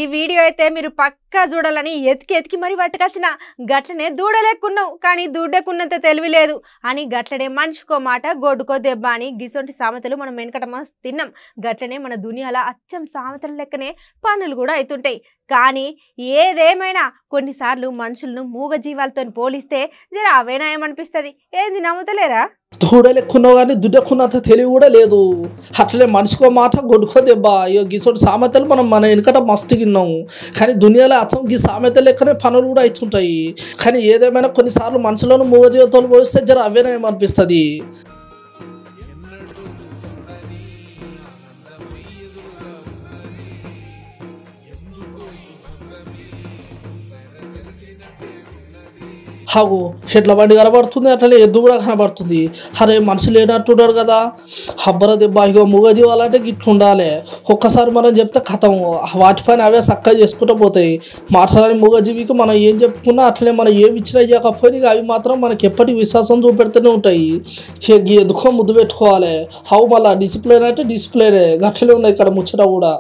ఈ వీడియో అయితే మీరు పక్కా చూడాలని ఎతికి మరి పట్టుకొచ్చిన గట్లనే దూడలేకున్నావు కానీ దూడకున్నంత తెలివి లేదు అని గట్లనే మనిషికో మాట గొడ్డుకో దెబ్బ అని గిసొంటి సామెతలు మనం వెనకట మస్తు తిన్నాం. గట్లనే మన దునియాలో అచ్చం సామెతల లెక్కనే పనులు కూడా అవుతుంటాయి. కానీ ఏదేమైనా కొన్నిసార్లు మనుషులను మూగజీవాలతో పోలిస్తే జర అవేనా ఏమనిపిస్తుంది. ఏంది నమ్ముతలేరా? దూడలెక్కున్నావు కానీ దుడ్డెక్కున్నంత తెలివి కూడా లేదు. అట్లనే మనిషికో మాట గొడ్డుకో దెబ్బ. ఇక గిసోటి సామెతలు మన వెనకట మస్తు తిన్నాము. కానీ దునియాలో అచ్చం గీ సామెతలు లెక్కనే పనులు కూడా అవుతుంటాయి. కానీ ఏదేమైనా కొన్నిసార్లు మనుషులను మూగజీవితాలు పోలిస్తే జర అవేనా ఏమనిపిస్తుంది. హాగు చెట్ల బండి కనబడుతుంది, అట్లనే ఎద్దు కూడా కనబడుతుంది. అరే మనిషి లేనట్టున్నాడు కదా, హబ్బర దెబ్బ. ఇక మూగజీవాలంటే గిట్లు ఉండాలి. ఒక్కసారి మనం చెప్తే కథం వాటిపైన అవే చక్కగా చేసుకుంటూ పోతాయి. మాట్లాడని మూగజీవికి మనం ఏం చెప్పుకున్నా అట్లనే మనం ఏమి ఇచ్చినా ఇవ్వకపోయినా ఇక అవి మాత్రం మనకి ఎప్పటికీ విశ్వాసం చూపెడుతూనే ఉంటాయి. ఎందుకో ముద్దు పెట్టుకోవాలి. హవు మళ్ళీ డిసిప్లిన్ అంటే డిసిప్లినే. గట్లనే ఉన్నాయి ఇక్కడ ముచ్చట కూడా.